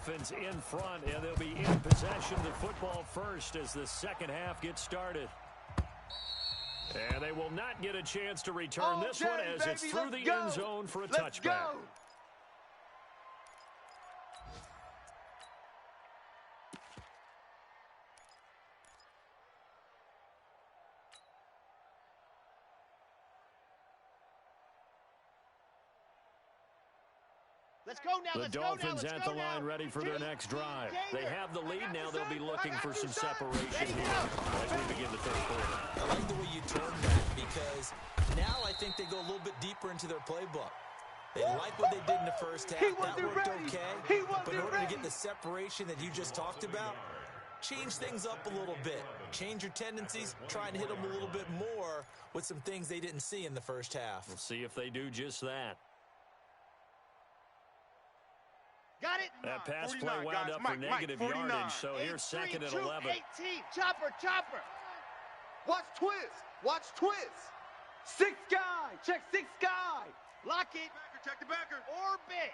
Dolphins in front, and they'll be in possession of the football first as the second half gets started. And they will not get a chance to return this one as it's through the end zone for a touchback. Let's go now. The Dolphins at the line ready for their next drive. They have the lead now. They'll be looking for some separation here as we begin the third quarter. I like the way you turned that because now I think they go a little bit deeper into their playbook. They like what they did in the first half. That worked okay. But in order to get the separation that you just talked about, change things up a little bit. Change your tendencies. Try and hit them a little bit more with some things they didn't see in the first half. We'll see if they do just that. Got it. That pass play wound up for negative yardage, so here's second and 11. 18. Chopper. Watch twist. Six guy. Check six guy. Lock it. Check the backer. Orbit.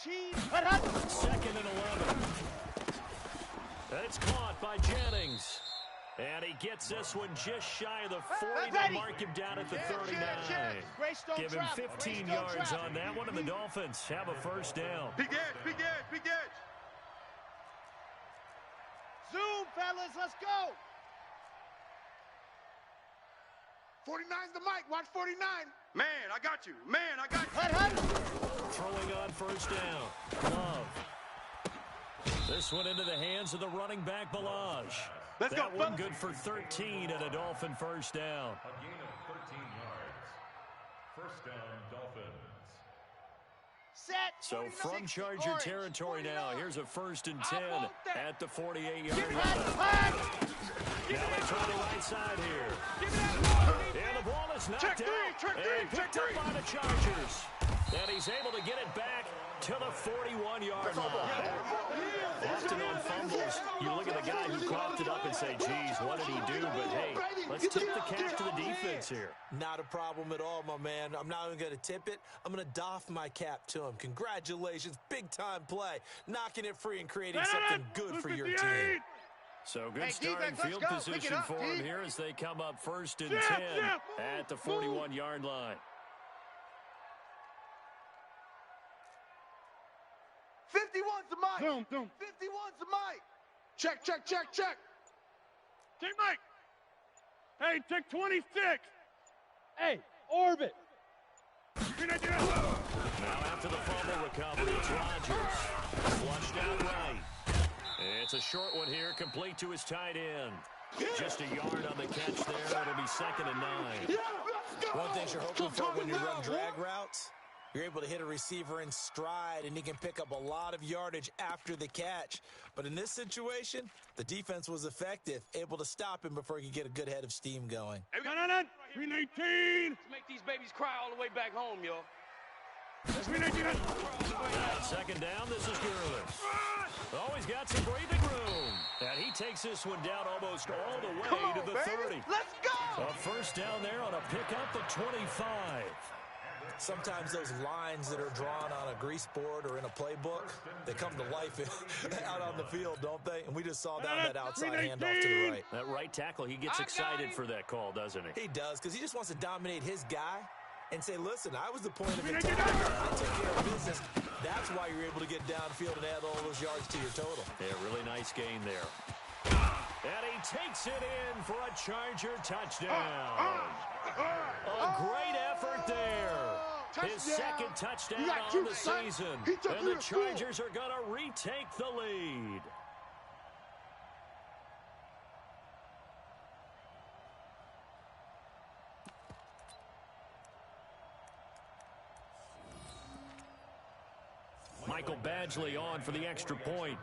Cheese. Second and 11. It's caught by Jennings. And he gets this one just shy of the 40. They'll mark him down at the 39. Give him 15 yards on that one, and the Dolphins have a first down. Big edge. Zoom, fellas, let's go. 49's the mic. Watch 49. Man, I got you. Throwing on first down. Love. This one into the hands of the running back, Balaj. That one good for 13 and a Dolphin first down. A gain of 13 yards. First down, Dolphins. Set. So from Charger territory now, here's a 1st and 10 at the 48-yard line. Now they try the right side here. And the ball is knocked out. And picked up by the Chargers. And he's able to get it back to the 41-yard line. Often on fumbles, you look at the guy who coughed it up and say, geez, what did he do? But, hey, let's tip the cap to the defense here. Not a problem at all, my man. I'm not even going to tip it. I'm going to doff my cap to him. Congratulations. Big-time play. Knocking it free and creating something good for your team. So good starting field position for him here as they come up 1st and 10 at the 41-yard line. 51's the mic. Zoom. 51's the mic. Check. Check, Mike. Hey, check 26. Hey, orbit. Now after the fumble recovery, it's Rodgers. Flushed out right. It's a short one here, complete to his tight end. Just a yard on the catch there. It'll be 2nd and 9. One thing you're hoping for when you run drag routes, you're able to hit a receiver in stride, and he can pick up a lot of yardage after the catch. But in this situation, the defense was effective, able to stop him before he could get a good head of steam going. Hey, 319. Let's make these babies cry all the way back home, yo. 319. 2nd down, this is Gurley. Oh, he's got some breathing room. And he takes this one down almost all the way to the 30. Let's go. A first down there on a pickup at 25. Sometimes those lines that are drawn on a grease board or in a playbook, they come to life out on the field, don't they? And we just saw that outside handoff to the right. That right tackle, he gets excited for that call, doesn't he? He does, because he just wants to dominate his guy and say, listen, I was the point of attack. I took care of business. That's why you're able to get downfield and add all those yards to your total. Yeah, really nice gain there. And he takes it in for a Charger touchdown. A great effort there. His second touchdown on the season. And the Chargers are going to retake the lead. Michael Badgley on for the extra point.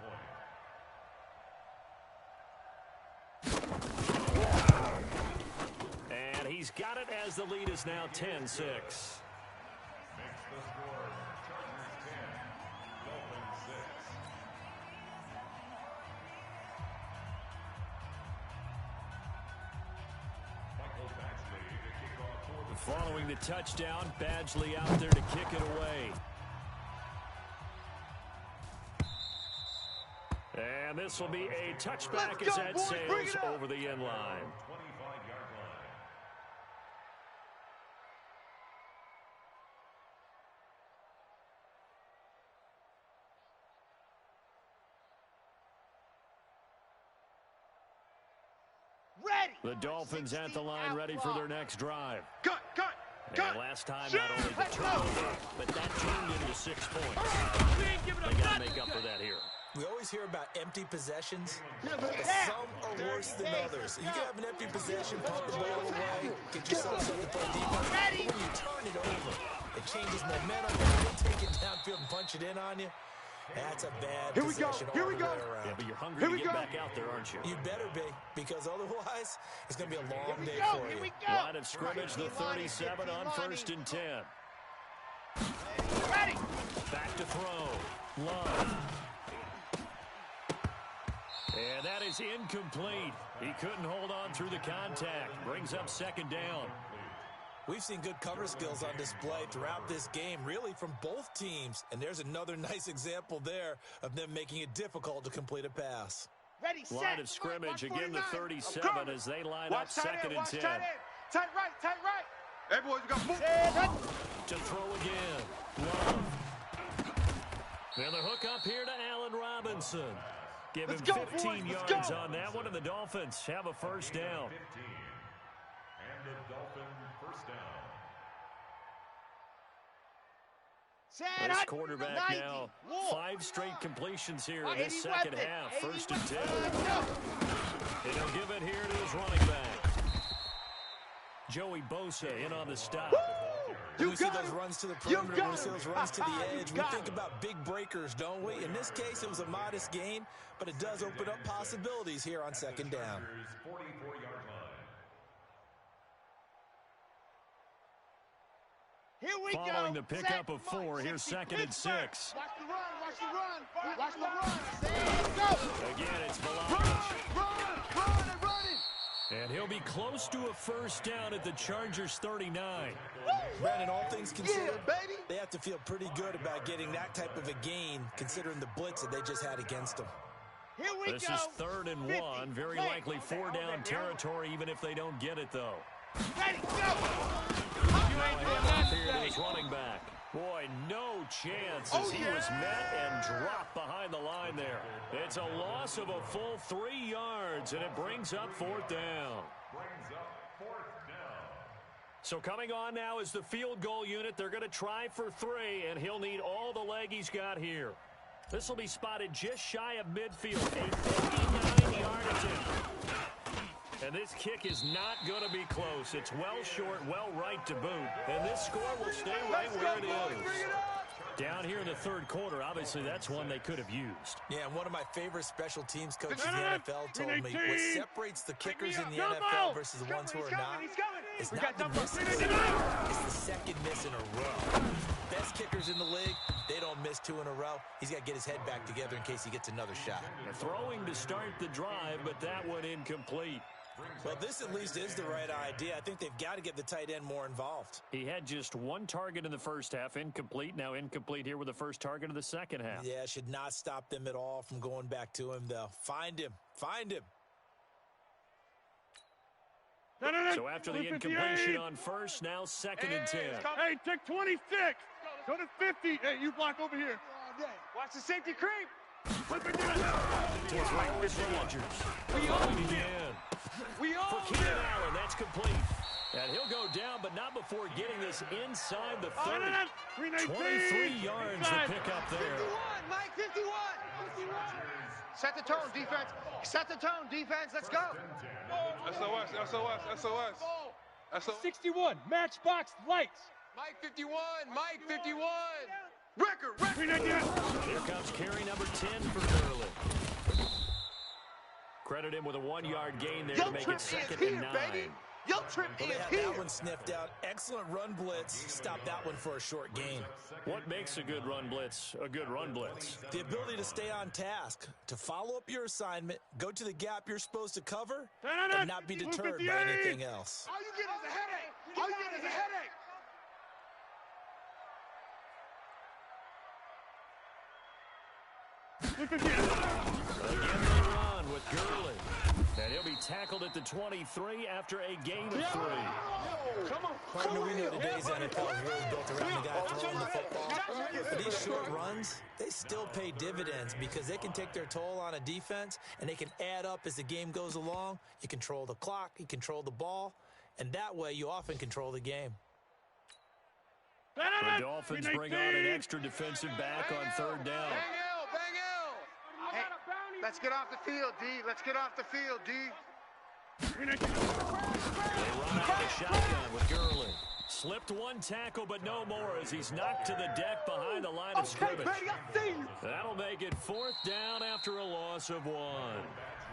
And he's got it as the lead is now 10-6. Following the touchdown, Badgley out there to kick it away. And this will be a touchback as that sails over the end line. 25-yard line. Ready. The Dolphins at the line, ready for their next drive. Cut. And last time, not only the turnover, but that turned into 6 points. They got to make up for that here. We always hear about empty possessions, but some are worse than others. You can have an empty possession, punt the ball away, get yourself something for a defense. But when you turn it over, it changes momentum. They take it downfield and punch it in on you. That's a bad possession all the way around. Yeah, but you're hungry to get back out there, aren't you? You better be, because otherwise, it's going to be a long day for you. Line of scrimmage, the 37 on 1st and 10. Ready. Back to throw. Love. And that is incomplete. He couldn't hold on through the contact. Brings up 2nd down. We've seen good cover skills on display throughout this game, really from both teams. And there's another nice example there of them making it difficult to complete a pass. Ready, set. Line of scrimmage, again the 37 as they line up 2nd and 10. Tight right. Hey, boys, you got move. To throw again. Love. And the hook up here to Allen Robinson. Give him 15 yards on that one, and the Dolphins have a 1st down. 15. And the Dolphin 1st down. This quarterback now, 5 straight completions here in this second half. 1st and 10. And he'll give it here to his running back. Joey Bosa in on the stop. We see those runs to the perimeter, we see those runs to the edge. We think about big breakers, don't we? In this case, it was a modest gain, but it does open up possibilities here on 2nd down. 44-yard line. Here we go. Following the pickup of 4, here's 2nd and 6. Watch the run. Watch the run. Set, go. Again, it's Velocity. Run and running. And he'll be close to a 1st down at the Chargers 39. Brandon, all things considered, baby. they have to feel pretty good about getting that type of a gain, considering the blitz that they just had against them. Here we This go. is 3rd and 1. Very likely 4-down territory, even if they don't get it, though. Ready, go. Here to his running back. Boy, no chance as he was met and dropped behind the line there. It's a loss of a full 3 yards, and it brings up 4th down. Brings up 4th down. So coming on now is the field goal unit. They're going to try for 3, and he'll need all the leg he's got here. This will be spotted just shy of midfield, a 59-yard attempt. And this kick is not going to be close. It's well short, well right to boot. And this score will stay right where it is. Down here in the 3rd quarter, obviously that's one they could have used. Yeah, and one of my favorite special teams coaches in the NFL told me what separates the kickers in the NFL versus the ones who are not, it's not the misses, it's the 2nd miss in a row. Best kickers in the league, they don't miss 2 in a row. He's got to get his head back together in case he gets another shot. Throwing to start the drive, but that one incomplete. Well, this at least is the right idea. I think they've got to get the tight end more involved. He had just 1 target in the 1st half, incomplete. Now incomplete here with the 1st target of the 2nd half. Yeah, should not stop them at all from going back to him, though. Find him. So after the incompletion on 1st, now 2nd and 10. Hey, take 26. Go to 50. Hey, you block over here. Watch the safety creep. To his right with Rodgers. Going again. For Keenan Allen, that's complete. And he'll go down, but not before getting this inside the 30. 23 yards to pick up there. 51, Mike, 51. Set the tone, defense. Set the tone, defense. Let's go. SOS. 61, matchbox lights. Mike 51. Record. Here comes carry number 10 for Gurley. Credit him with a 1-yard gain there to make it 2nd and 9. Yo, Trip Well, is they had here. that one sniffed out. Excellent run blitz. Stop that one for a short gain. What makes a good run blitz a good run blitz? The ability to stay on task, to follow up your assignment, go to the gap you're supposed to cover, and not be deterred by anything else. All you get is a headache. Again they run with Gurley. And he'll be tackled at the 23 after a gain of 3. Partner, we know today's NFL is really built around the guy throwing the football. But these short runs, they still pay dividends because they can take their toll on a defense, and they can add up as the game goes along. You control the clock, you control the ball, and that way you often control the game. The Dolphins bring on an extra defensive back on 3rd down. Bang L. Hey, let's get off the field, D. Let's get off the field, D. They run out of the shotgun with Gurley. Slipped one tackle, but no more as he's knocked to the deck behind the line of scrimmage. That'll make it 4th down after a loss of 1.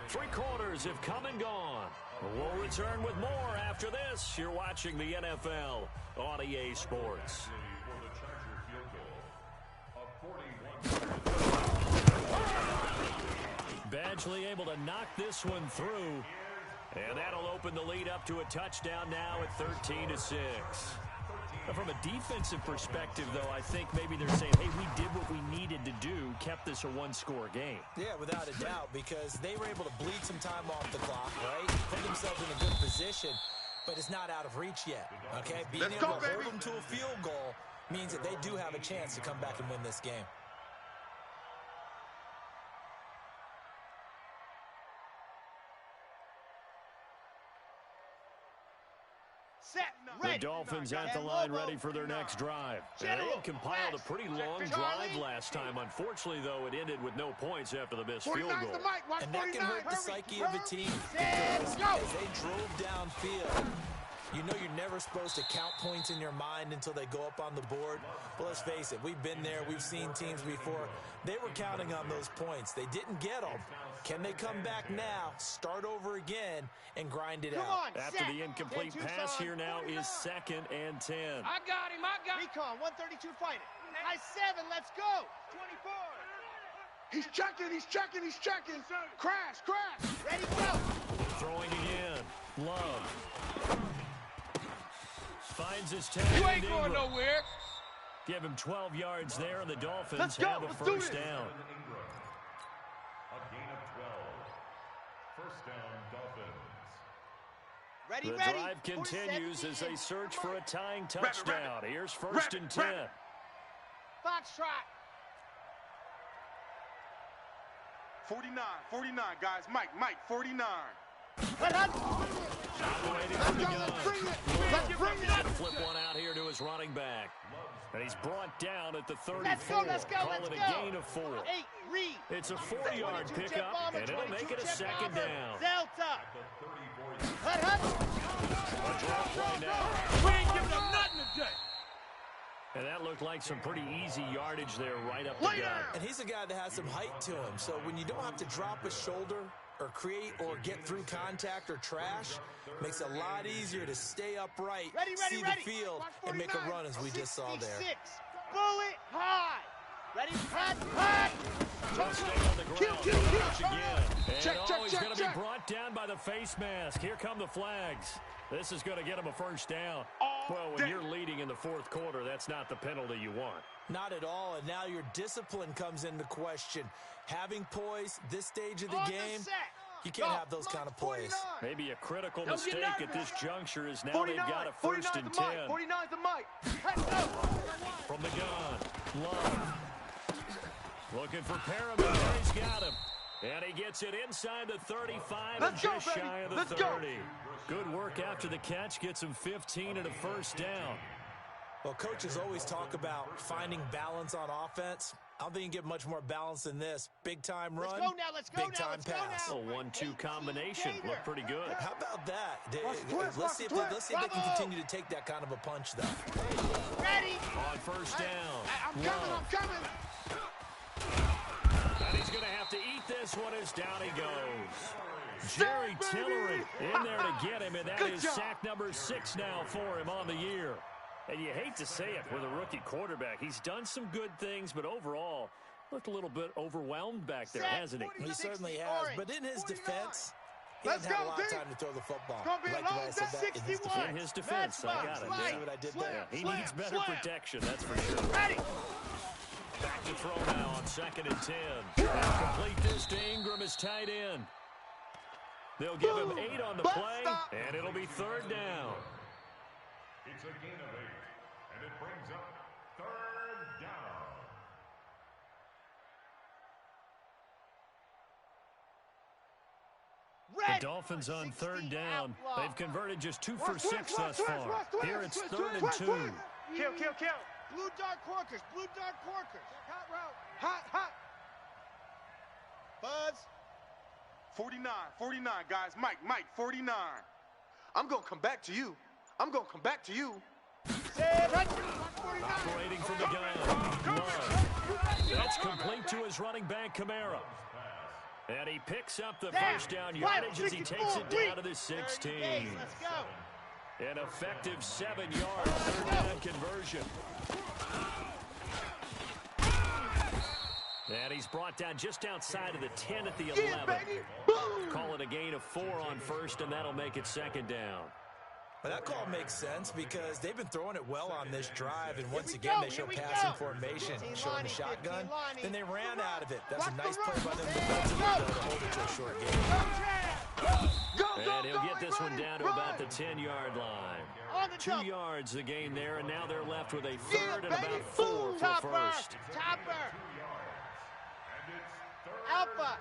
3 quarters have come and gone. We'll return with more after this. You're watching the NFL on EA Sports. Badgley able to knock this one through. And that'll open the lead up to a touchdown now at 13-6. From a defensive perspective, though, I think maybe they're saying, hey, we did what we needed to do, kept this a 1-score game. Yeah, without a doubt, because they were able to bleed some time off the clock, right? Put themselves in a good position, but it's not out of reach yet, okay? Being able to hold them to a field goal means that they do have a chance to come back and win this game. The Dolphins at the line ready for their next drive. And they had compiled a pretty long drive last time. Unfortunately, though, it ended with no points after the missed field goal. And that can hurt the psyche of a team because as they drove downfield, you know you're never supposed to count points in your mind until they go up on the board. But let's face it, we've been there. We've seen teams before. They were counting on those points. They didn't get them. Can they come back now, start over again, and grind it out? After the incomplete pass, here now is 2nd and 10. I got him. Recon, 132 fighting. High 7, let's go. 24. He's checking. Crash. Ready, go. Throwing again. Love. Finds his tag. You ain't going nowhere. Give him 12 yards there, and the Dolphins have a first down. A gain of 12. First down, Dolphins. The drive continues as they search for a tying touchdown. Here's 1st and 10. Foxtrot. 49, guys. Mike, 49. Operating from the gun. Flip one out here to his running back. And he's brought down at the 34. Let's go. Call it a gain of 4. It's a 4-yard pickup, and it'll make it a 2nd down. Delta. A draw play now. We ain't giving them nothing today. And that looked like some pretty easy yardage there right up the gut. And he's a guy that has some height to him. So when you don't have to drop a shoulder or create or get through contact or trash, makes it a lot easier to stay upright, see the field, and make a run as we just saw there. Bullet high. Ready, hot. Just stay on the ground. Watch again. And he's going to be brought down by the face mask. Here come the flags. This is going to get him a first down. Well, when you're leading in the 4th quarter, that's not the penalty you want. Not at all, and now your discipline comes into question. Having poise this stage of the game, you can't have those kind of plays. Maybe a critical mistake at this juncture is now they've got a 1st and 10. 49's the mic. From the gun, Love. Looking for Paramount. He's got him. And he gets it inside the 35 and just shy of the 30. Good work after the catch. Gets him 15 and a first down. Well, coaches always talk about finding balance on offense. I don't think you can get much more balance than this. Big-time run, big-time pass. A 1-2 combination. Looked pretty good. How about that? Let's see if they can continue to take that kind of a punch, though. Ready. On first down. I'm coming. And he's going to have to eat this one as down he goes. Jerry Tillery in there to get him, and that is sack number 6 now for him on the year. And you hate to say it with a rookie quarterback. He's done some good things, but overall, looked a little bit overwhelmed back there, hasn't he? He certainly has, but in his defense, he hasn't had a lot of time to throw the football. Like the way I said that, in his defense, I got it. See what I did there? Yeah, he needs better protection, that's for sure. Ready. Back to to throw now on 2nd and 10. They'll complete this to Ingram as tight end. They'll give him 8 on the play, and it'll be 3rd down. It's a gain of 8, and it brings up 3rd down. The Dolphins on 3rd down. They've converted just 2 for 6 thus far. Here it's 3rd and 2. Kill. Blue dart corkers. Hot route. Hot. Buzz. 49, guys. Mike, 49. I'm going to come back to you. Operating from the gun. Love. That's complete to his running back, Kamara. And he picks up the first down yardage as he takes it down to the 16. Let's go. An effective 7-yard 3rd down conversion. And he's brought down just outside of the 10 at the 11. Call it a gain of 4 on 1st, and that'll make it 2nd down. Well, that call makes sense because they've been throwing it well on this drive, and once again they show passing formation, showing the shotgun. Then they ran out of it. That's a nice play by them defensively to hold it to a short game. And he'll get this one down to about the 10-yard line. 2 yards the gain there, and now they're left with a 3rd and about 4 for 1st. Topper. Alpha.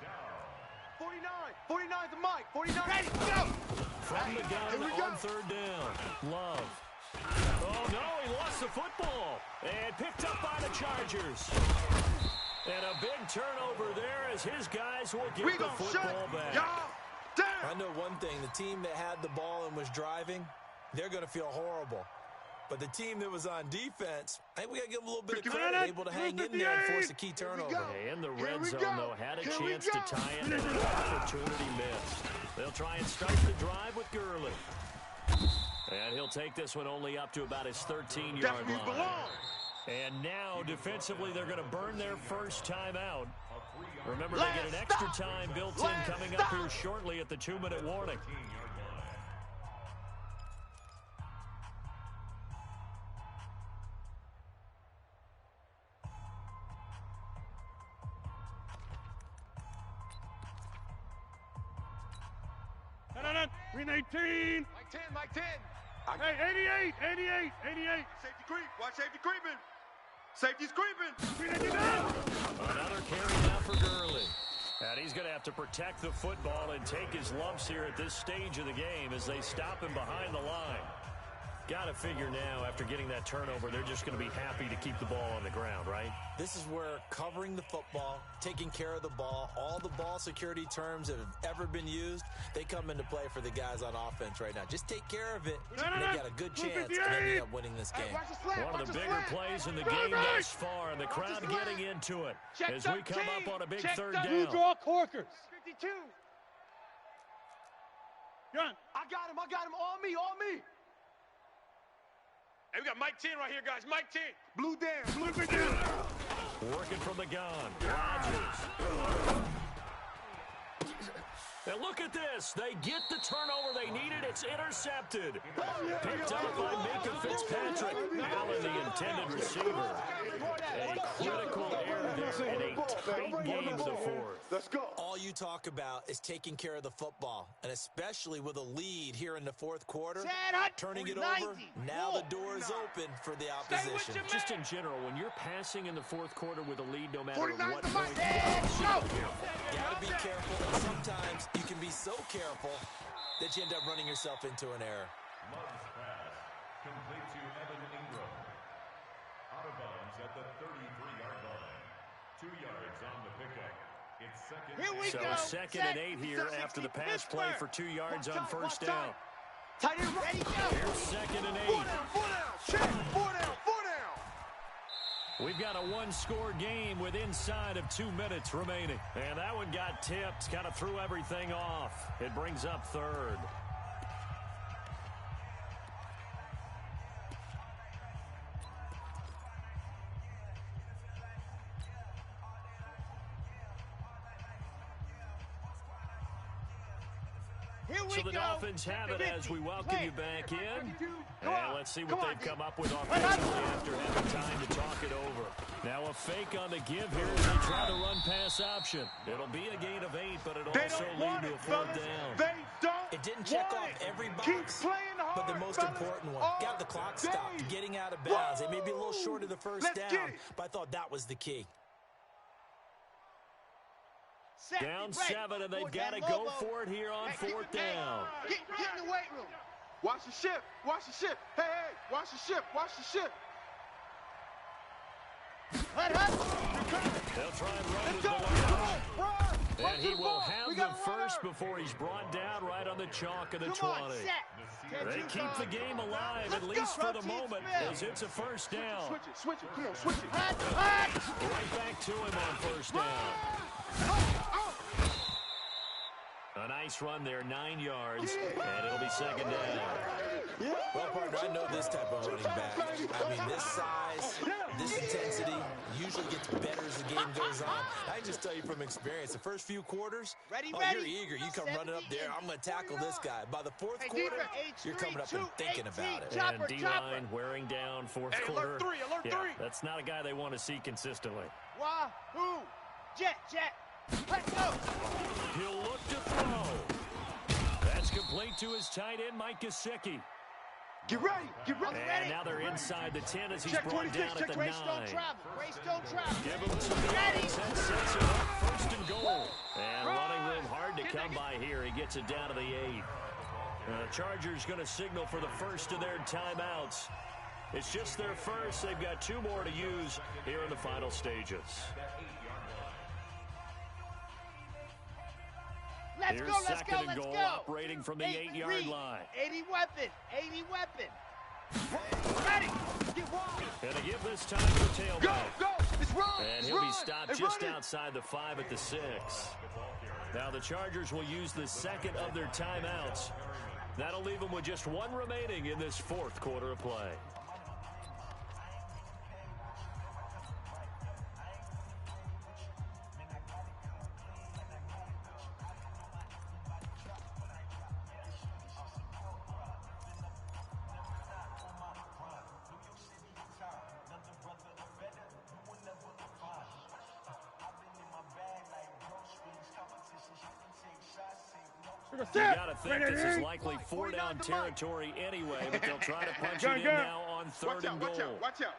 49 to Mike. 49. Ready, go. From the gun on 3rd down. Love. Oh, no, he lost the football. And picked up by the Chargers. And a big turnover there as his guys will get the football back. I know one thing. The team that had the ball and was driving, they're going to feel horrible. But the team that was on defense, I think we got to give them a little bit of credit, able to hang in there and force a key turnover. And the red zone, though, had a chance to tie it, and an opportunity missed. They'll try and start the drive with Gurley. And he'll take this one only up to about his 13-yard line. And now, defensively, they're going to burn their first time out. Remember, they get an extra time built in coming up here shortly at the 2-minute warning. Green 18. Mike 10. Hey, 88. Safety creep. Watch safety creeping. Safety's creeping. Green 89. Another carry now for Gurley. And he's going to have to protect the football and take his lumps here at this stage of the game as they stop him behind the line. Got to figure now, after getting that turnover, they're just going to be happy to keep the ball on the ground, right? This is where covering the football, taking care of the ball, all the ball security terms that have ever been used, they come into play for the guys on offense right now. Just take care of it, and they got a good chance of ending up winning this game. One of the bigger plays in the game thus far, and the crowd getting into it as we come up on a big 3rd down. Blue draw corkers. 52. Gun. I got him. On me. Hey, we got Mike 10 right here, guys. Mike 10. Blue down. Working from the gun. Rodgers. And look at this. They get the turnover they needed. It's intercepted. Picked up by Minka Fitzpatrick. Allen, the intended receiver. A critical error there in a tight game to 4th. Let's go. All you talk about is taking care of the football, and especially with a lead here in the 4th quarter, turning it over, now the door is open for the opposition. Just in general, when you're passing in the 4th quarter with a lead, no matter what point, Gotta be careful, and sometimes you can be so careful that you end up running yourself into an error. Love's pass, complete to Evan Ingram. Out of bounds at the 33-yard line. 2 yards on the pickup. It's 2nd. Here we So go. 2nd and 8 here after the pass play for 2 yards on 1st down. Tight end, ready, go. Here's 2nd and 8. 4 down. Check. 4 down. We've got a one-score game with inside of 2 minutes remaining. And that one got tipped, kind of threw everything off. It brings up 3rd. So the Dolphins have it as we welcome you back in. And let's see what they've come up with offensively after having time to talk it over. Now a fake on the give here as they try to run pass option. It'll be a gain of 8, but it'll also lead to a fourth down. It didn't check off every box, but the most important one. Got the clock stopped, getting out of bounds. It may be a little short of the first down, but I thought that was the key. Down 7, and they've got to go for it here on fourth down. Get in the weight room. Watch the ship. Watch the ship. Hey, watch the ship. Watch the ship. They'll try and run with the line. And he will have the first before he's brought down right on the chalk of the 20. They keep the game alive, at least for the moment, as it's a first down. Switch it. Come on, switch it. Right back to him on first down. A nice run there, 9 yards, and it'll be second down. Well, partner, I know this type of running back. I mean, this size, this intensity usually gets better as the game goes on. I can just tell you from experience, the first few quarters, you're eager. You come running up there, I'm going to tackle this guy. By the fourth quarter, you're coming up and thinking about it. And D-line wearing down fourth quarter. Alert 3. That's not a guy they want to see consistently. Wahoo! Jet. Let's go! He'll look to throw. That's complete to his tight end, Mike Gesicki. Get ready. And now they're inside the 10 as he's brought down at the 9. Grace don't travel. Give him some yards. That sets him up first and goal. And running room hard to come by here. He gets it down to the 8. The Chargers going to signal for the first of their timeouts. It's just their first. They've got 2 more to use here in the final stages. Here's second and goal, operating from the 8-yard line. 80 weapon. Ready. Get wide. And to give this time to the tailback. Go. It's run. And he'll be stopped just outside the 5 at the 6. Now the Chargers will use the second of their timeouts. That'll leave them with just 1 remaining in this fourth quarter of play. You got to think this is likely 4-down territory anyway, but they'll try to punch it in now on third and goal. Watch out.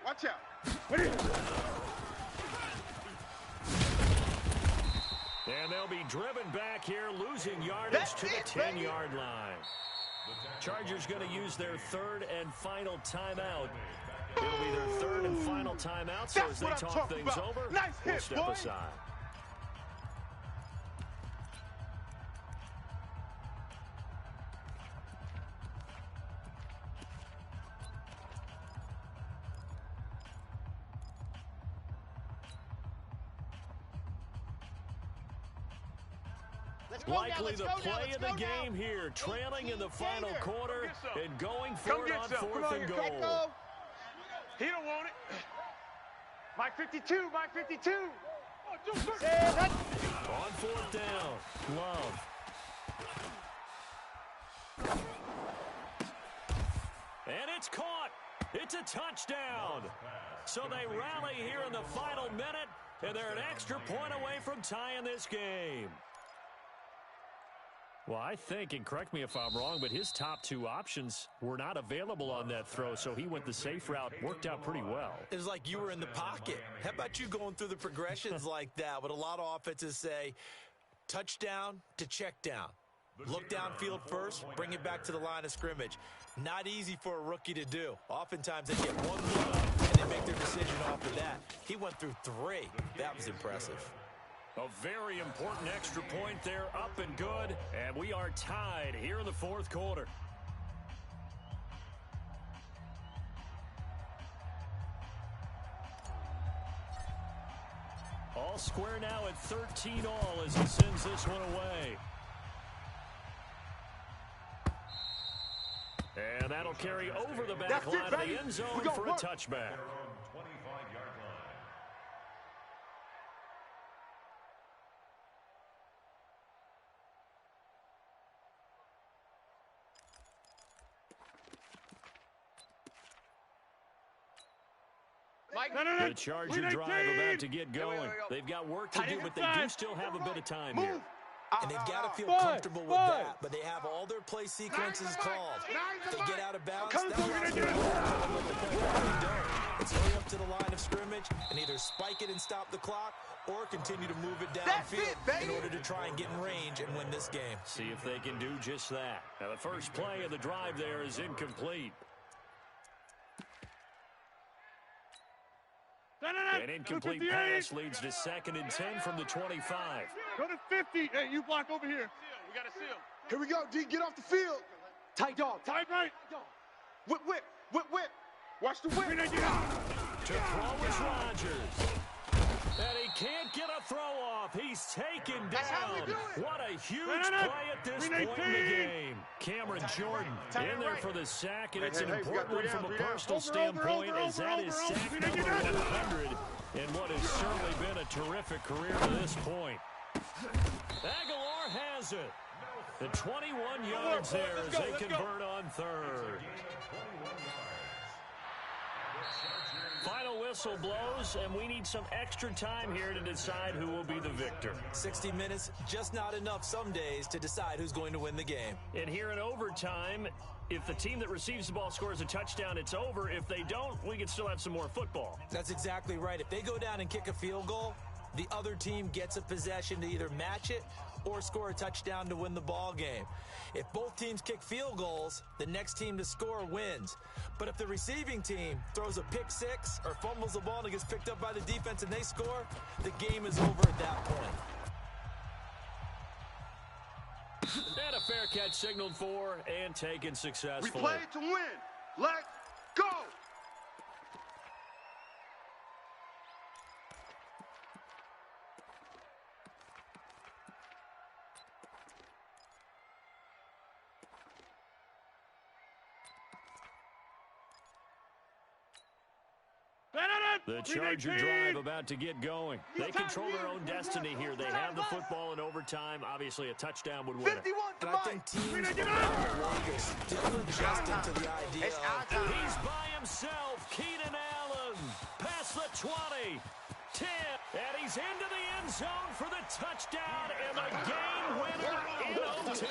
And they'll be driven back here, losing yardage to the 10-yard line. Chargers going to use their third and final timeout. It'll be their third and final timeout, so as they talk things over, we'll step aside. Likely the play of the game here, trailing in the final quarter and going for it on fourth and goal. He don't want it. Mike 52. On fourth down, Love. And it's caught. It's a touchdown. So they rally here in the final minute, and they're an extra point away from tying this game. Well, I think, and correct me if I'm wrong, but his top 2 options were not available on that throw, so he went the safe route. Worked out pretty well. It was like you were in the pocket. How about you going through the progressions like that? What a lot of offenses say, touchdown to check down. Look downfield first, bring it back to the line of scrimmage. Not easy for a rookie to do. Oftentimes they get 1 look, and they make their decision off of that. He went through 3. That was impressive. A very important extra point there, up and good, and we are tied here in the fourth quarter. All square now at 13 all as he sends this one away. And that'll carry over the back line of the end zone for a touchback. The Charger drive about to get going. They've got work to do, but they do still have a bit of time here. And they've got to feel comfortable with that, but they have all their play sequences called. If they get out of bounds, that's what they're It's hurry up to the line of scrimmage and either spike it and stop the clock or continue to move it downfield in order to try and get in range and win this game. See if they can do just that. Now, the first play of the drive there is incomplete. An incomplete pass leads to 2nd and 10 from the 25. Go to 50. Hey, you block over here. We got to seal. Here we go, D. Get off the field. Tight dog. Tight right. Whip, whip, whip, whip. Watch the whip. To throw is Rodgers. And he can't get a throw off. He's taken down. What a huge play at this point in the game. Cameron Jordan in there for the sack, and it's an important one from a personal standpoint, as that is sack number 100 in what has certainly been a terrific career to this point. Aguilar has it. The 21 yards there as they convert on 3rd. Final whistle blows, and we need some extra time here to decide who will be the victor. 60 minutes, just not enough some days to decide who's going to win the game. And here in overtime, if the team that receives the ball scores a touchdown, it's over. If they don't, we can still have some more football. That's exactly right. If they go down and kick a field goal, the other team gets a possession to either match it or score a touchdown to win the ball game. If both teams kick field goals, the next team to score wins. But if the receiving team throws a pick six or fumbles the ball and it gets picked up by the defense and they score, the game is over at that point. And a fair catch signaled for and taken successfully. We played to win. Let's go. The Charger drive about to get going. They control their own destiny here. They have the football in overtime. Obviously, a touchdown would win it. And I think teams around the league are still adjusting to the idea of... He's by himself. Keenan Allen past the 20, 10, and he's into the end zone for the touchdown and the game winner in OT.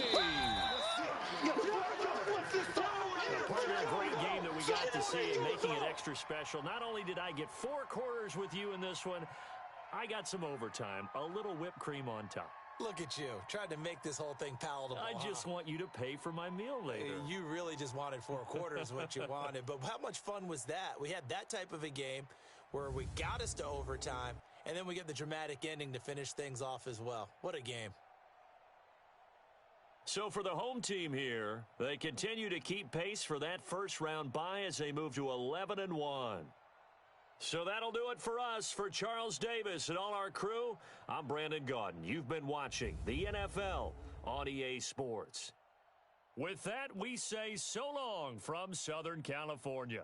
Part of a great game that we got to see, making it extra special. Not only did I get 4 quarters with you in this one, I got some overtime, a little whipped cream on top. Look at you, trying to make this whole thing palatable. I just want you to pay for my meal later. You really just wanted 4 quarters what you wanted, but how much fun was that? We had that type of a game where we got us to overtime, and then we get the dramatic ending to finish things off as well. What a game. So for the home team here, they continue to keep pace for that first round bye as they move to 11-1. So that'll do it for us. For Charles Davis and all our crew, I'm Brandon Gaudin. You've been watching the NFL on EA Sports. With that, we say so long from Southern California.